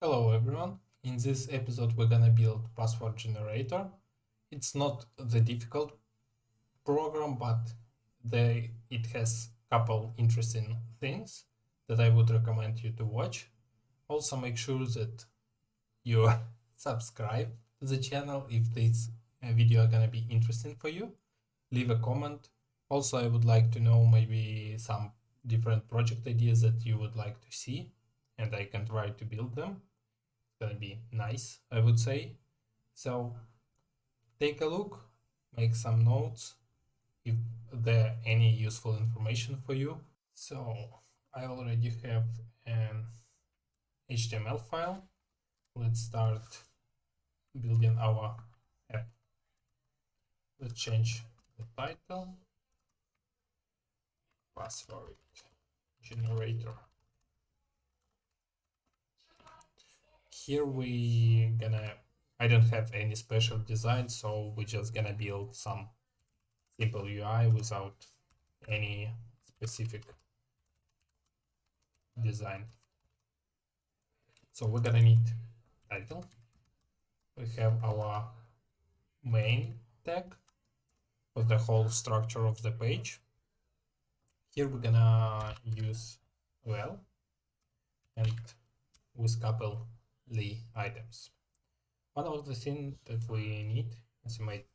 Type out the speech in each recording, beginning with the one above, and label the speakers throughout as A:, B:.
A: Hello everyone. In this episode we're gonna build password generator. It's not the difficult program, but it has couple interesting things that I would recommend you to watch. Also make sure that you subscribe to the channel if this video are gonna be interesting for you. Leave a comment. Also I would like to know maybe some different project ideas that you would like to see and I can try to build them. Gonna be nice, I would say. So take a look, make some notes if there any useful information for you. So I already have an HTML file. Let's start building our app. Let's change the title, password generator. Here I don't have any special design, so we're just gonna build some simple UI without any specific design. So we're gonna need title. We have our main tag for the whole structure of the page. Here we're gonna use well and with couple items. One of the things that we need, as you might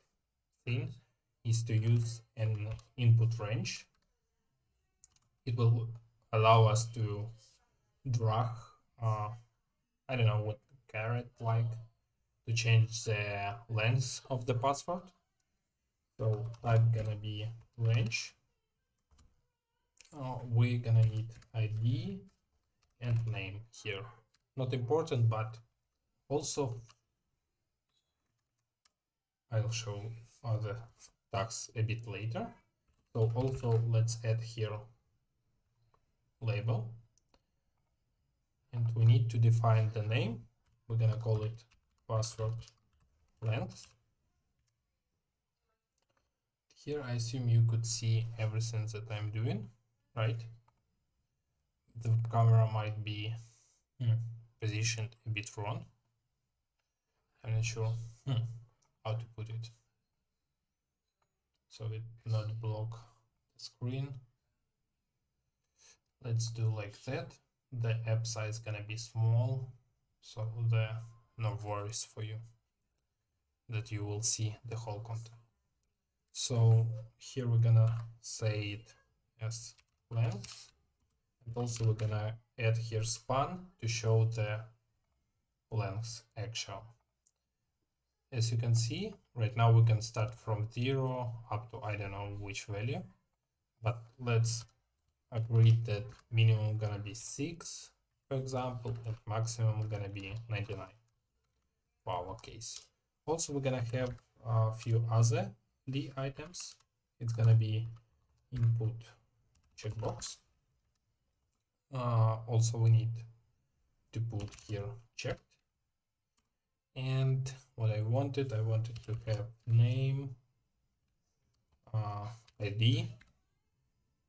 A: think, is to use an input range. It will allow us to drag, I don't know what caret like, to change the length of the password. So type gonna be range. We're gonna need ID and name here. Not important, but also I'll show other tags a bit later. So also let's add here label, and we need to define the name. We're gonna call it password length. Here I assume you could see everything that I'm doing, right? The camera might be positioned a bit wrong. I'm not sure how to put it so it not block the screen. Let's do like that. The app size gonna be small, so there no worries for you that you will see the whole content. So here we're gonna say it as length, and also we're gonna add here span to show the length actual. As you can see, right now we can start from 0 up to I don't know which value, but let's agree that minimum gonna be 6, for example, and maximum gonna be 99 for our case. Also, we're gonna have a few other items. It's gonna be input checkbox. Also, we need to put here checked. And what I wanted to have name, ID.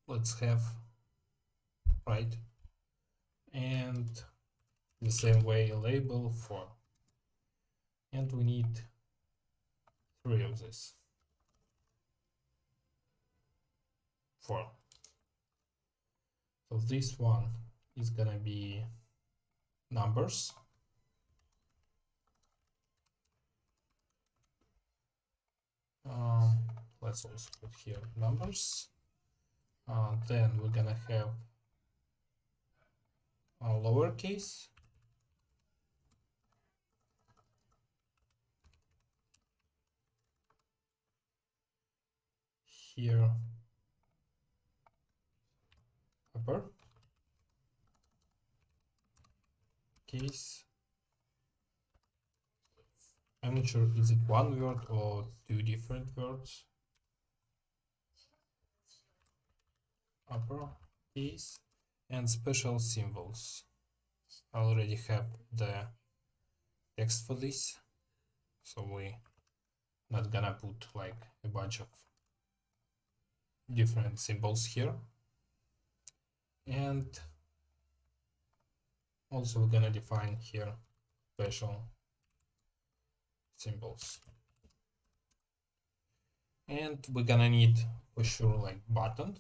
A: Let's have right, and the same way label for, and we need 3 of this. 4. So this one is gonna be numbers. Let's also put here numbers. Then we're gonna have lowercase. Here upper case. I'm not sure, is it one word or 2 different words? Upper case and special symbols. I already have the text for this, so we not gonna put like a bunch of different symbols here. And Also, we're gonna define here special symbols. And we're gonna need for sure like button.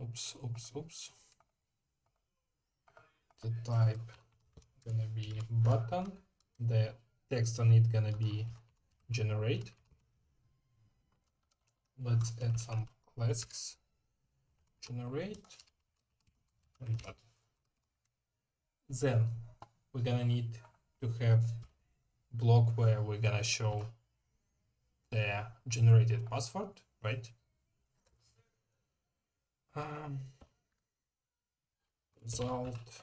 A: Oops. The type gonna be button. The text on it gonna be generate. Let's add some classes. Generate and button. Then we're gonna need to have block where we're gonna show the generated password, right? Result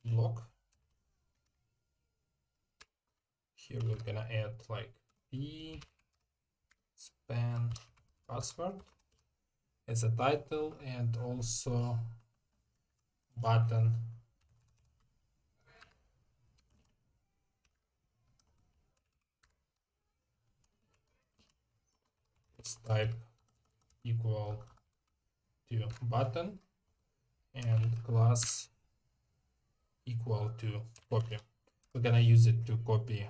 A: block. Here we're gonna add like p span password as a title and also button is type equal to button and class equal to copy. We're gonna use it to copy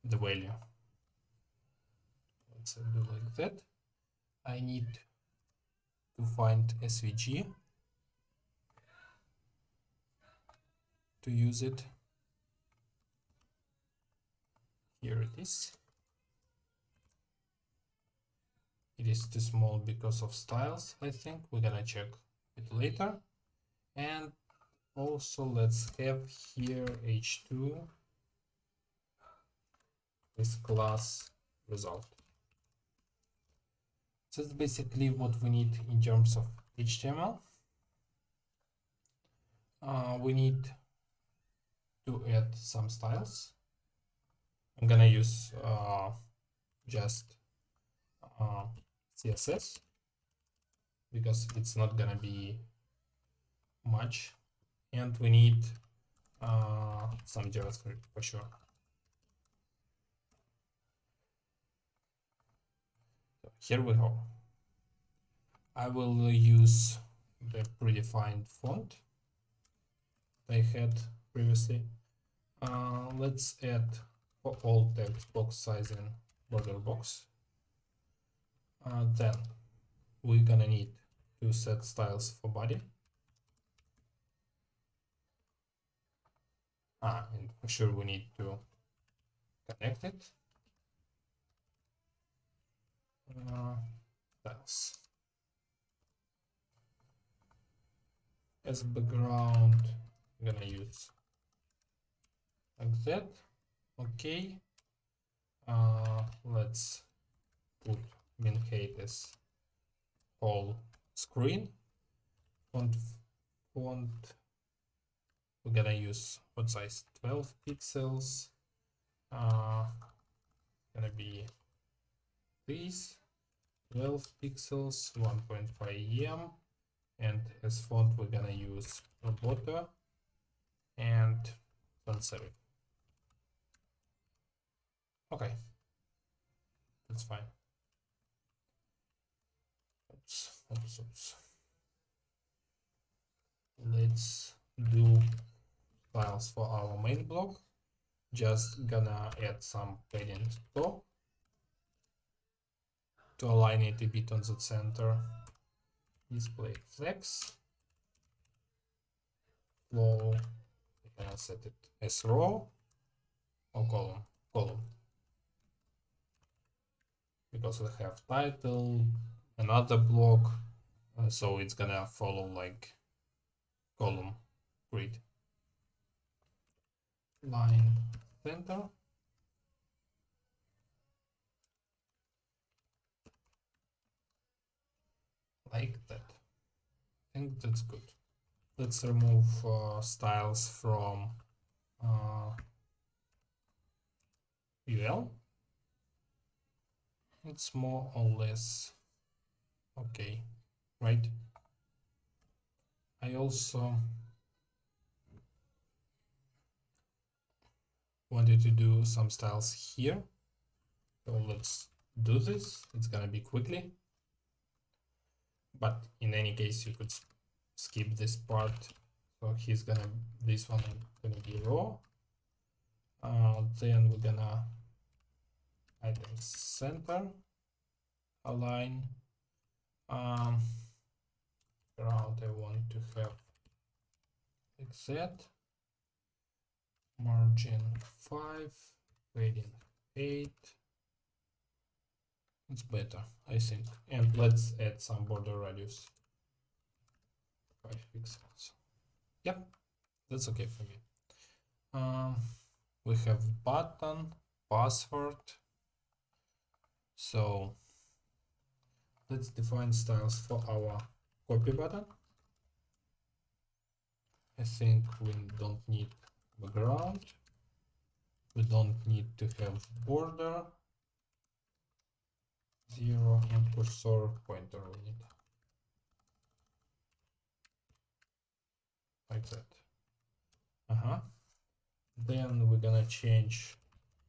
A: the value. Let's do like that. I need to find SVG to use it. Here it is. It is too small because of styles, I think. We're gonna check it later. And also let's have here h2 with class result. So that's basically what we need in terms of HTML. We need to add some styles. I'm gonna use just CSS because it's not gonna be much, and we need some JavaScript for sure. So here we go. I will use the predefined font I had previously. Let's add for all text box size in border box. Then we're gonna need to set styles for body. And for sure we need to connect it. Styles. As background, I'm gonna use like that. Okay. Let's put min height as whole screen. Font we're gonna use font size 12 pixels. Gonna be this 12 pixels, 1.5 em, and as font we're gonna use Roboto and sans serif. Okay, that's fine. Oops. Let's do files for our main block. Just gonna add some padding top to align it a bit on the center. Display flex. Flow. We can set it as row or column. Because we have title, another block, so it's gonna follow like column grid. Line center. Like that. I think that's good. Let's remove styles from UL. It's more or less okay, right? I also wanted to do some styles here. So let's do this. It's gonna be quickly. but in any case you could skip this part. So this one is gonna be raw. Then we're gonna item center, align. Around I want to have like that. Margin 5, padding 8. It's better, I think. And let's add some border radius. 5 pixels. Yep, that's okay for me. We have button, password. So let's define styles for our copy button. I think we don't need background. We don't need to have border. 0 and cursor pointer we need. Like that. Then we're gonna change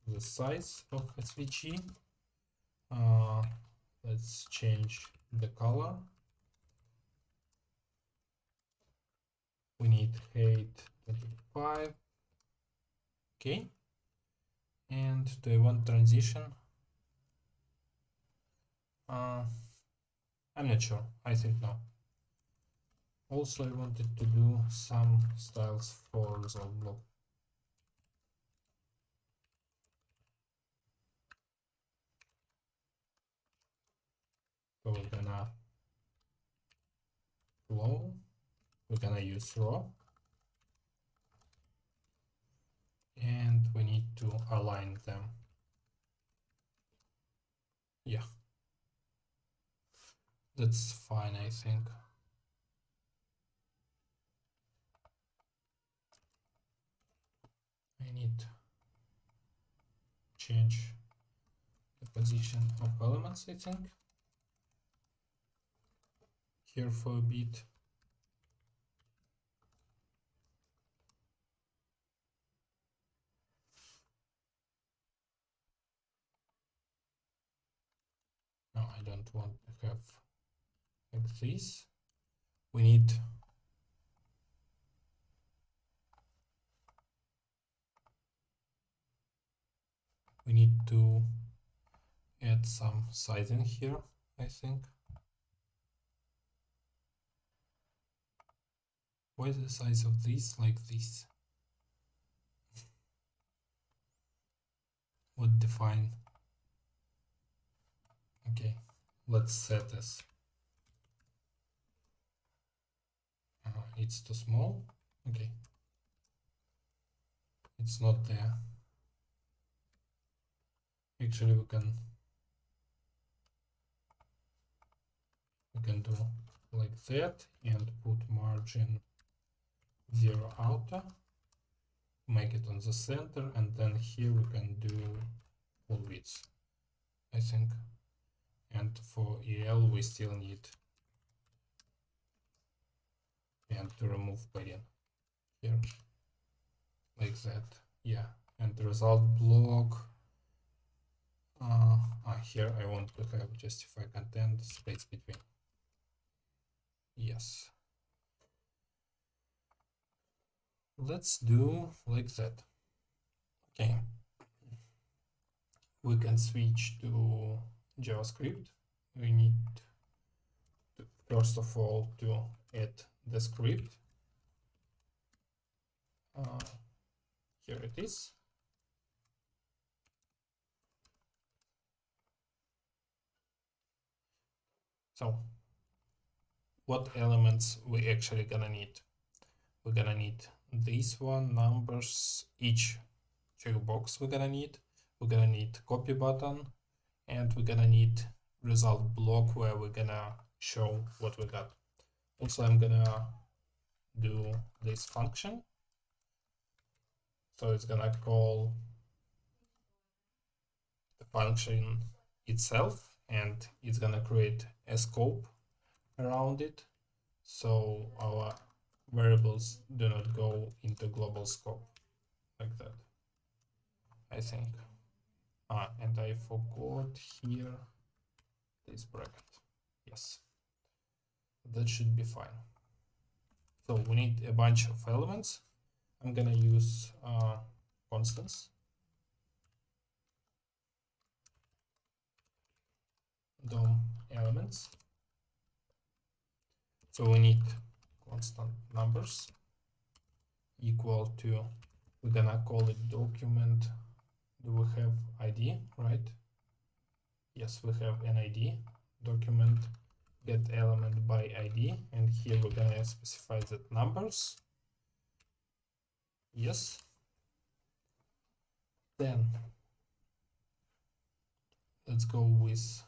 A: the size of SVG. Let's change the color. We need height 25. Okay. And do I want transition? I'm not sure. I think no. Also, I wanted to do some styles for result block. So we're gonna flow. We're gonna use raw. And we need to align them. Yeah. That's fine, I think. I need to change the position of elements, I think. Here for a bit. No, I don't want to have like this. We need to add some sizing here, I think. Why is the size of this like this? What define? Okay, let's set this. It's too small. Okay, it's not there. Actually, we can do like that and put margin 0 outer, make it on the center, and then here we can do full width, I think. And for EL we still need to remove padding here, like that. Yeah, and the result block. Here I want to have justify content space between. Yes. Let's do like that. Okay. We can switch to JavaScript. We need to, first of all, to add the script. Here it is. So what elements we actually gonna need? We're gonna need this one, numbers, each checkbox we're gonna need. We're gonna need copy button, and we're gonna need result block where we're gonna show what we got. Also, I'm gonna do this function. So it's gonna call the function itself, and it's gonna create a scope around it, so our variables do not go into global scope like that, I think. And I forgot here this bracket. Yes. That should be fine. So we need a bunch of elements. I'm gonna use constants. DOM elements. So we need constant numbers equal to, we're gonna call it document. Do we have ID, right? Yes, we have an ID. Document get element by ID, and here we're gonna specify that numbers. Yes. Then let's go with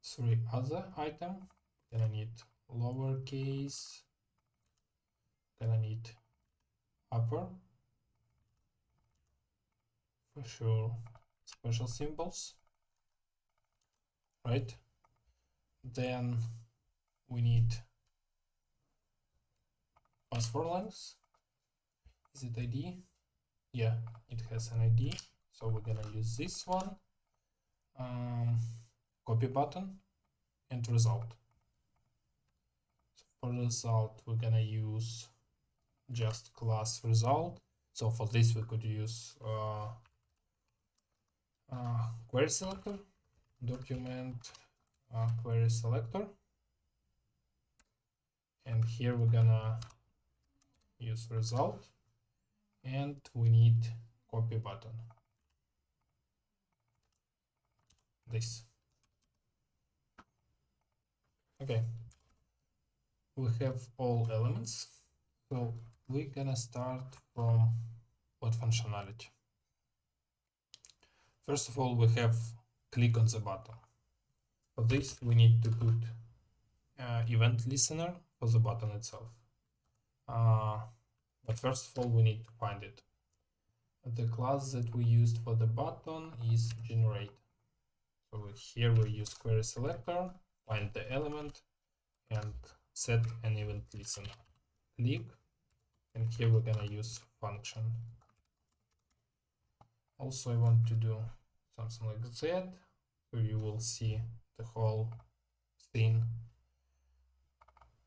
A: 3 other items. Gonna need lowercase, gonna need upper, for sure special symbols, right? Then we need password length. Is it ID? Yeah, it has an ID, so we're gonna use this one. Copy button and result. So for result, we're gonna use just class result. So for this, we could use query selector, document query selector, and here we're gonna use result, and we need copy button. This. Okay, we have all elements, so we're gonna start from what functionality. First of all, we have click on the button. For this, we need to put event listener for the button itself. But first of all, we need to find it. The class that we used for the button is generate. So here we use query selector, find the element, and set an event listener. Click, and here we're gonna use function. Also, I want to do something like that, so you will see the whole thing,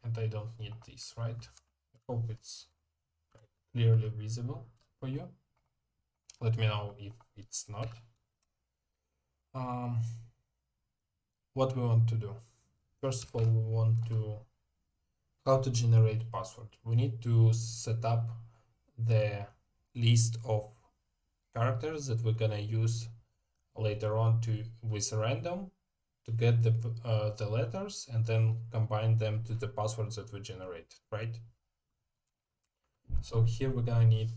A: and I don't need this, right? I hope it's clearly visible for you. Let me know if it's not. What we want to do. First of all, we want to how to generate password. We need to set up the list of characters that we're gonna use later on with random to get the letters and then combine them to the passwords that we generate, right? So here we're gonna need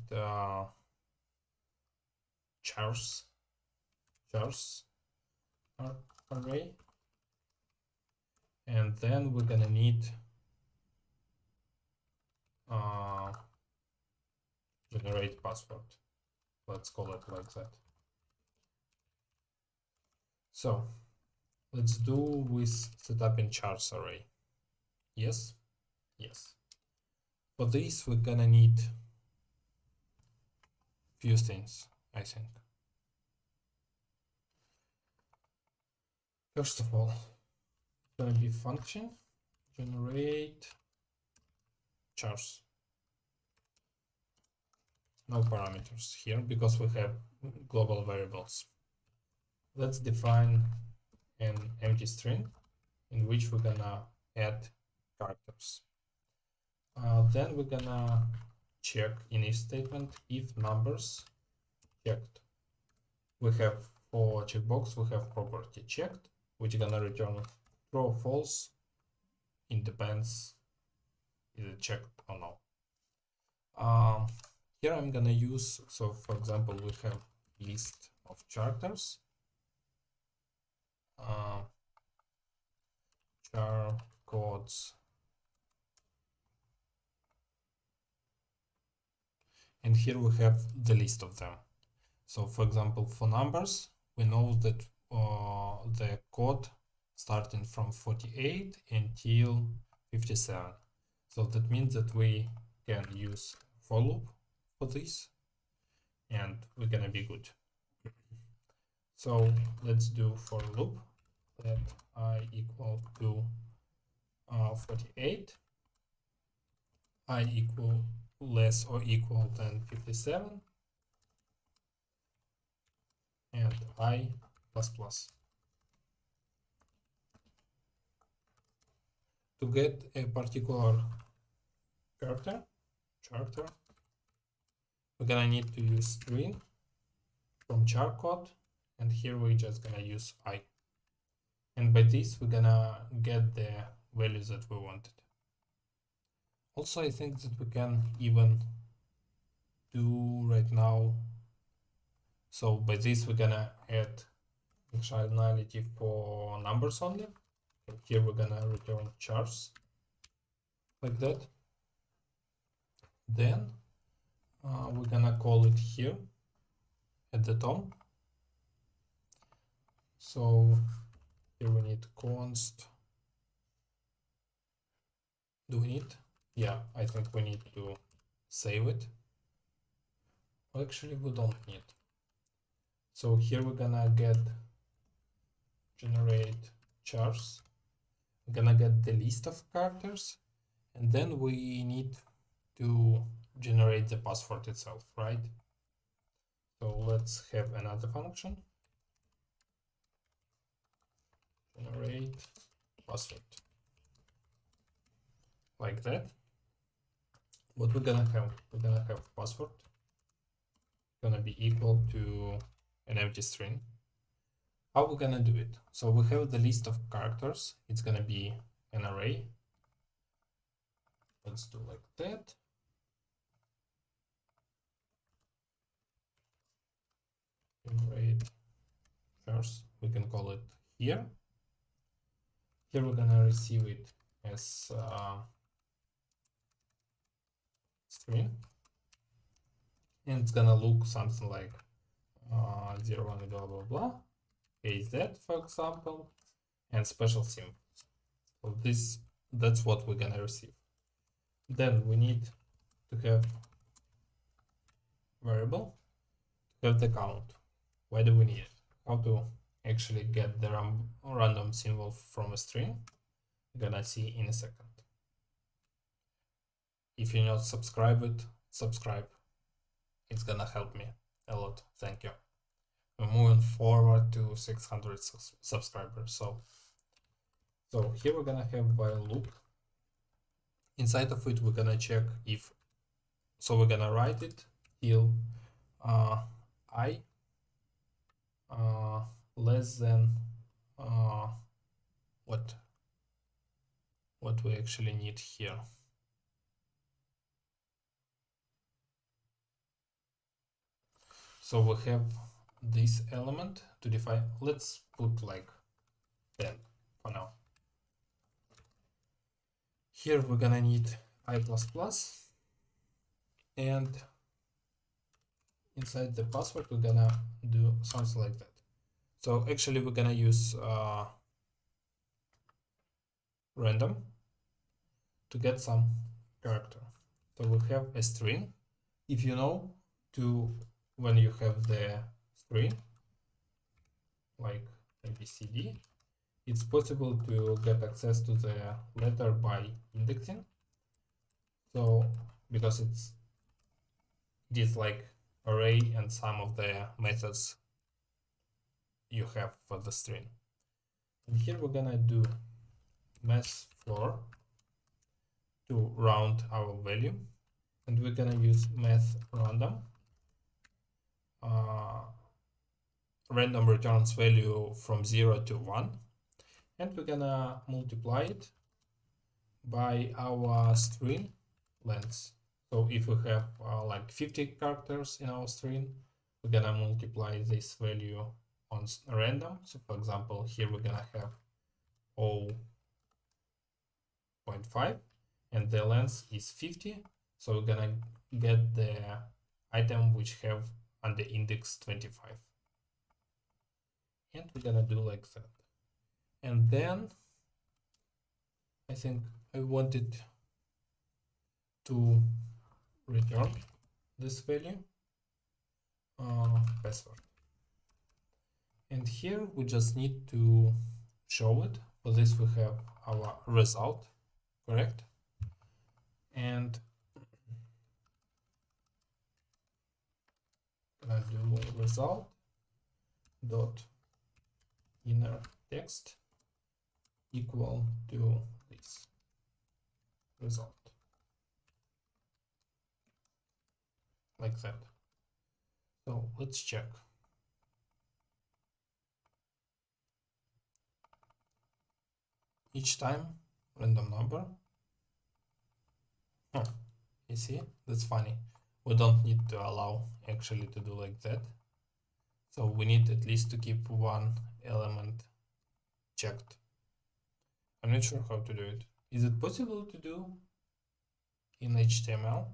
A: chars array, and then we're gonna need generate password. Let's call it like that. So let's do with setup in chars array. Yes. For this, we're gonna need few things, I think. First of all, it's gonna be function generate chars. No parameters here because we have global variables. Let's define an empty string in which we're gonna add characters. Then we're gonna check in if statement if numbers checked. We have for checkbox, we have property checked, which is gonna return true or false. It depends is it checked or no. Here I'm gonna use, so for example, we have list of characters. Char codes, and here we have the list of them. So for example, for numbers, we know that the code starting from 48 until 57. So that means that we can use for loop for this, and we're gonna be good. So let's do for loop let I equal to 48, I equal less or equal than 57, and I plus plus. To get a particular character, we're gonna need to use string from char code, and here we're just gonna use I. And by this, we're gonna get the values that we wanted. Also, I think that we can even do right now. So by this, we're gonna add functionality for numbers only. And here we're gonna return chars like that. Then we're gonna call it here at the top. So here we need const. Do we need? Yeah, I think we need to save it. Actually, we don't need. So here we're gonna get generate chars. We're gonna get the list of characters, and then we need to generate the password itself, right? So let's have another function. Generate password. Like that. What we're gonna have password gonna be equal to an empty string. How we're gonna do it? So we have the list of characters. It's gonna be an array. Let's do like that. Generate chars. We can call it here. Here we're gonna receive it as string, and it's gonna look something like 0, 1, blah blah blah, AZ for example, and special symbols. So that's what we're gonna receive. Then we need to have variable to have the count. Why do we need it? How to actually get the random symbol from a string? We're gonna see in a second. If you're not subscribed, subscribe. It's gonna help me a lot. Thank you. We're moving forward to 600 subscribers. So here we're gonna have while loop. Inside of it, we're gonna check if. So we're gonna write it till I less than what we actually need here. So we have this element to define. Let's put like 10 for now. Here we're gonna need I++, and inside the password we're gonna do something like that. So actually we're gonna use random to get some character. So we have a string. If you know when you have the string like ABCD, it's possible to get access to the letter by indexing. So because it is like array and some of the methods you have for the string. And here we're gonna do math floor to round our value, and we're gonna use math random. Random returns value from 0 to 1, and we're gonna multiply it by our string length. So if we have like 50 characters in our string, we're gonna multiply this value on random. So for example, here we're gonna have 0.5 and the length is 50. So we're gonna get the item which have on the index 25. And we're gonna do like that. And then I think I wanted to return this value, password. And here we just need to show it. For this we have our result. correct? And gonna do result dot inner text equal to this result, like that. So let's check. Each time random number. Huh. You see, that's funny. We don't need to allow actually to do like that. So we need at least to keep one element checked. I'm not sure how to do it. Is it possible to do in HTML?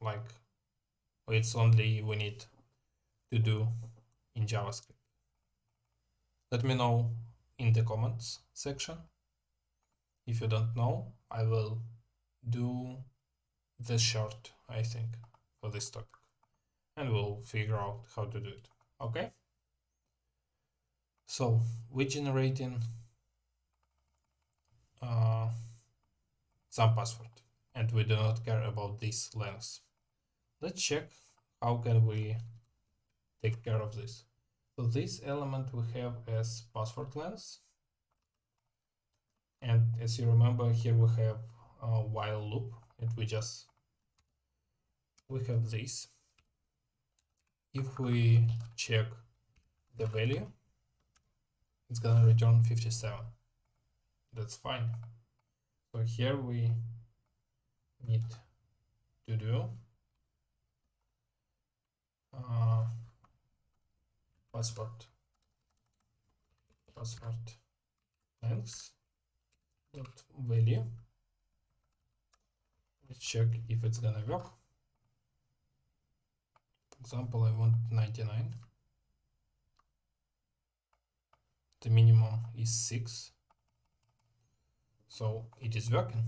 A: Like, or it's only we need to do in JavaScript? Let me know in the comments section. If you don't know, I will do the short, I think, for this topic, and we'll figure out how to do it. Okay? So we're generating some password, and we do not care about this length. Let's check how can we take care of this. So this element we have as password length, and as you remember, here we have a while loop, and we have this. If we check the value, it's gonna return 57. That's fine. So here we need to do password length dot value. Let's check if it's gonna work. For example, I want 99. The minimum is 6. So it is working.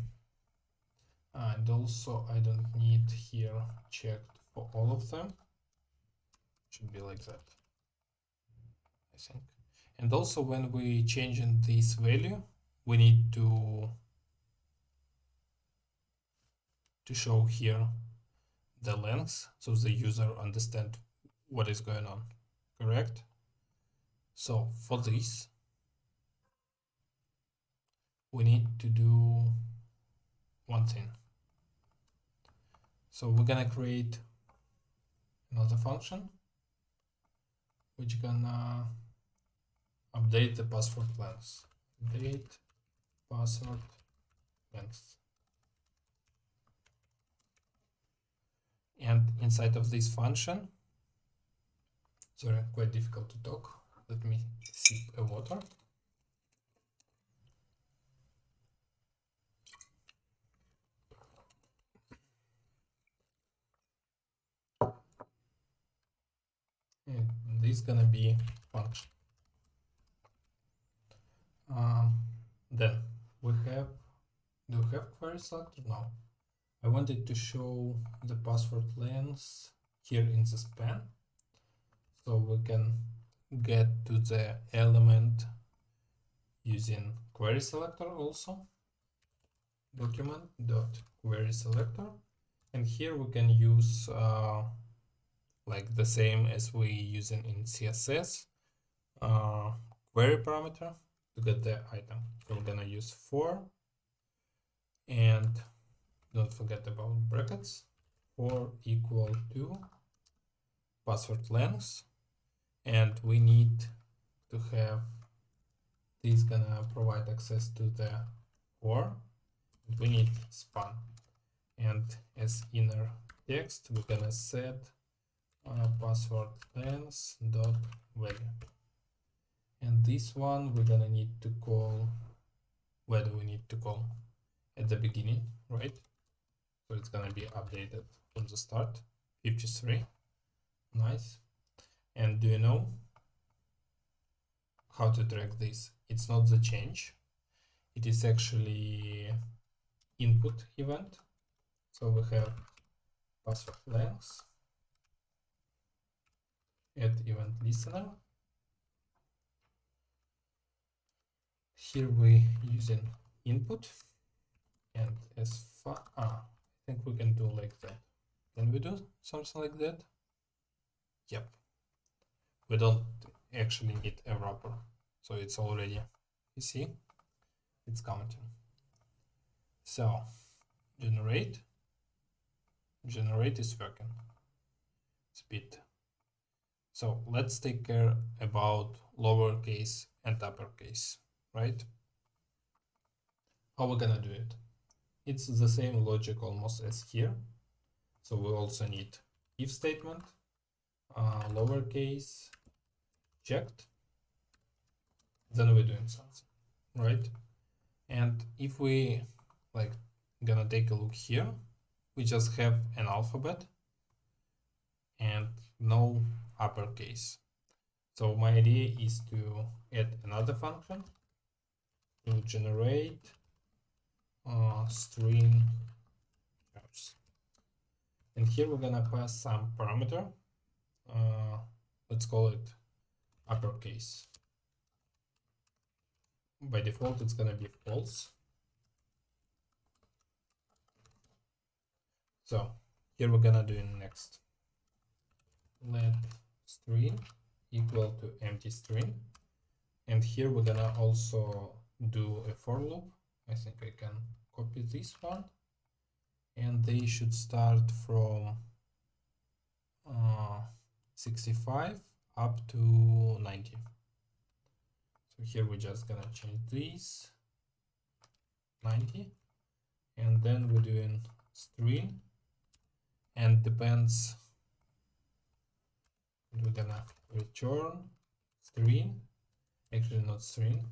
A: And also I don't need here checked for all of them. Should be like that, I think. And also when we change in this value, we need to show here the length so the user understand what is going on, correct? So for this, we need to do one thing. So we're gonna create another function which gonna update the password length. Update password length. And inside of this function, sorry, quite difficult to talk. Let me sip a water. And this is gonna be function. Then we have, do we have query selector? No. I wanted to show the password length here in the span, so we can get to the element using query selector also. Document dot query selector, and here we can use like the same as we using in CSS query parameter to get the item. So we're gonna use for, and don't forget about brackets, for equal to password length, and we need to have this gonna provide access to the for. We need span, and as inner text we're gonna set password length dot value, and this one we're gonna need to call, where do we need to call? At the beginning, right? So it's gonna be updated from the start. 53. Nice. And do you know how to track this? It's not the change, it is actually input event. So we have password length at event listener. Here we using input, And as far, I think we can do like that. Can we do something like that? Yep. We don't actually need a wrapper, so it's already, you see, it's counting. So generate is working. It's a bit. So let's take care about lowercase and uppercase, right? How we're gonna do it? It's the same logic almost as here. So we also need if statement, lowercase checked, then we're doing something, right? And if we like gonna take a look here, we just have an alphabet and no uppercase. So my idea is to add another function to generate string charts. And here we're gonna pass some parameter. Let's call it uppercase. By default, it's gonna be false. So here we're gonna do next. Let string equal to empty string. And here we're gonna also do a for loop. I think I can copy this one. And they should start from 65 up to 90. So here we're just gonna change this 90, and then we're doing string, and depends, we're gonna return string, actually not string,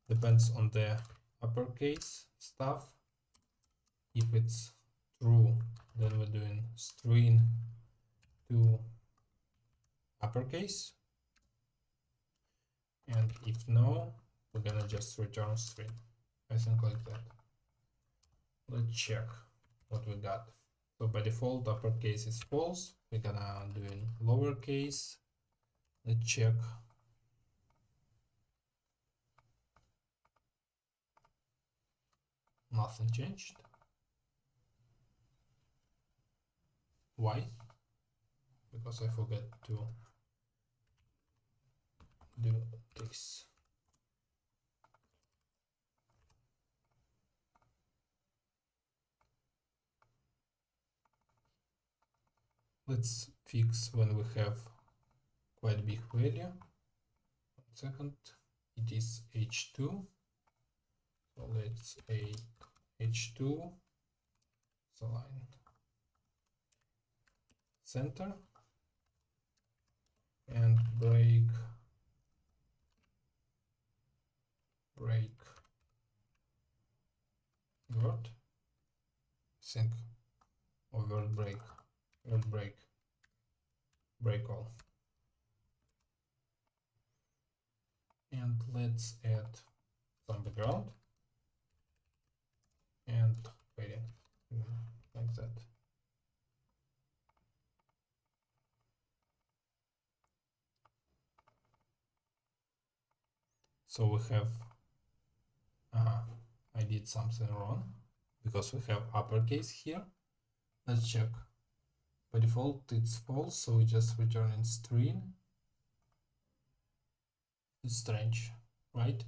A: depends on the uppercase stuff. If it's true, then we're doing string to uppercase, and if no, we're gonna just return string. I think like that. Let's check what we got. So by default, uppercase is false. We're gonna do in lowercase. Let's check. Nothing changed. Why? Because I forgot to do this. Let's fix when we have quite big value. 1 second. It is h2. So let's add h2. Align center and break word. Think or word break all. And let's add some background and padding like that. So we have, I did something wrong because we have uppercase here. Let's check. By default, it's false, so we just return in string. It's strange, right?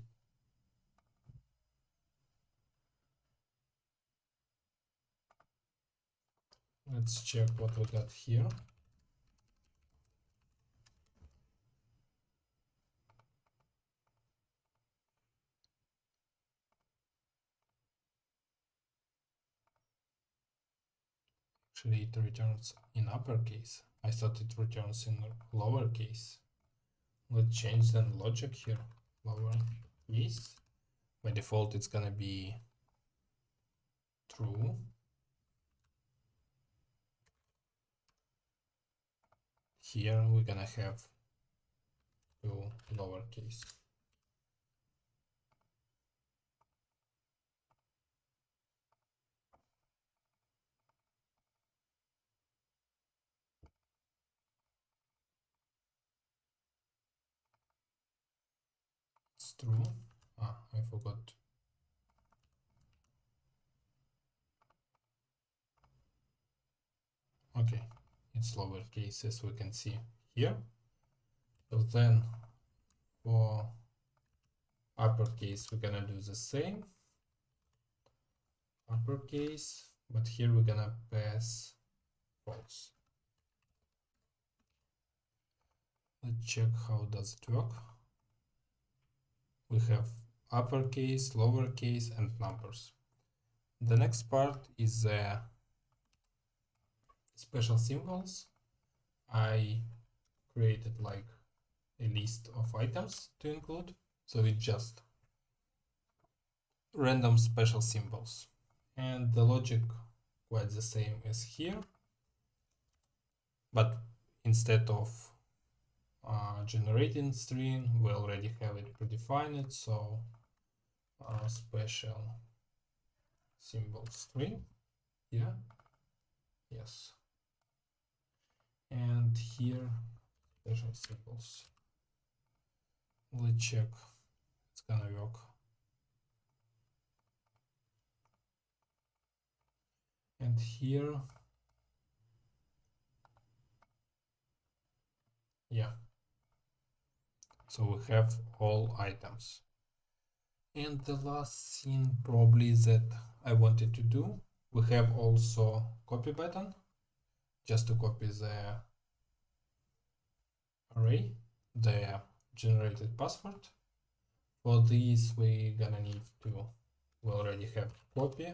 A: Let's check what we got here. Actually, it returns in uppercase. I thought it returns in lowercase. Let's change the logic here. Lowercase. By default, it's gonna be true. Here we're gonna have to lowercase. It's true. I forgot. Okay, it's lowercase as we can see here. So then for uppercase we're gonna do the same, uppercase, but here we're gonna pass false. Let's check how does it work. We have uppercase, lowercase, and numbers. The next part is the special symbols. I created like a list of items to include, so it's just random special symbols, and the logic quite the same as here, but instead of generating string we already have it predefined, so special symbol string, yeah, yes, and here special symbols. Let's check it's gonna work. And here, yeah, so we have all items. And the last thing probably that I wanted to do, we have also copy button, just to copy the array, the generated password. For this we gonna need to, we already have copy,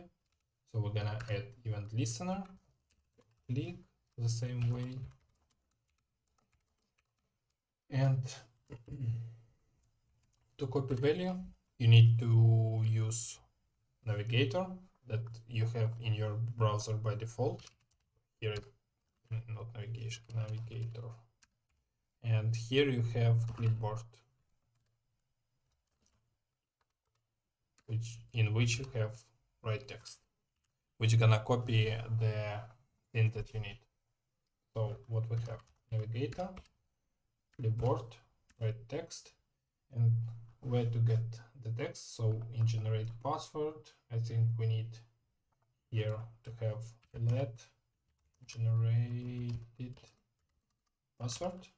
A: so we're gonna add event listener, click the same way, and to copy value you need to use navigator that you have in your browser by default. Here, not navigation, navigator. And here you have clipboard, in which you have write text, which is gonna copy the thing that you need. So what we have, navigator, clipboard, write text, and where to get the text. So in generate password, I think we need here to have let generated password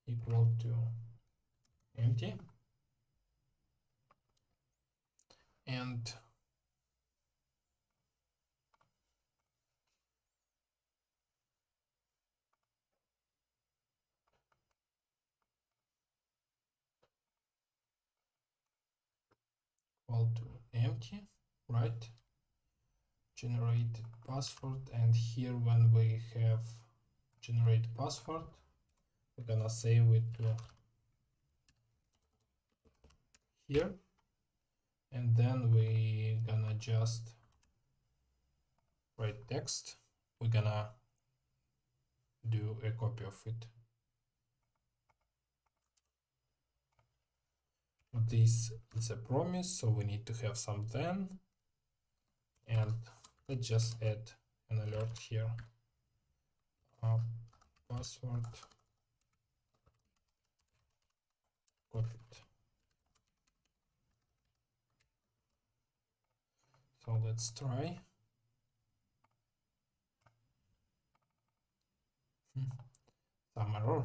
A: equal to empty, and equal to empty, right? Generated password, and here when we have generate password, we're gonna save it to here, and then we gonna just write text. We're gonna do a copy of it. This is a promise, so we need to have some then, and let's just add an alert here. Password copied. So let's try. Some error.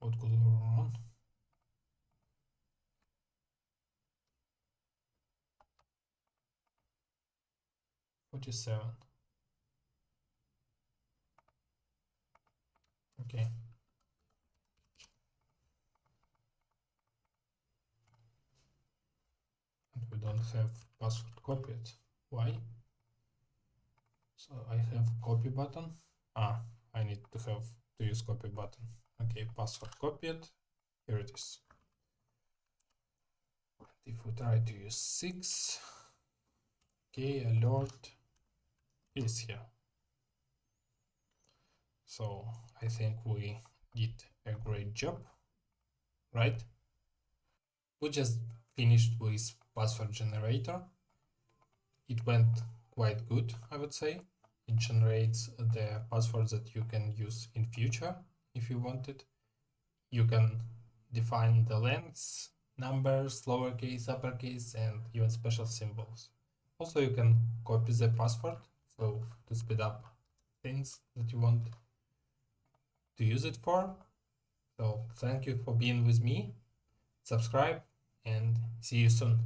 A: What could go wrong? $47. Okay. And we don't have password copied. Why? So I have copy button. I need to use copy button. Okay, password copied. Here it is. If we try to use 6, okay, alert is here. So I think we did a great job, right? We just finished with password generator. It went quite good, I would say. It generates the passwords that you can use in future if you want it. You can define the lengths, numbers, lowercase, uppercase, and even special symbols. Also, you can copy the password, so to speed up things that you want to use it for. So thank you for being with me. Subscribe and see you soon.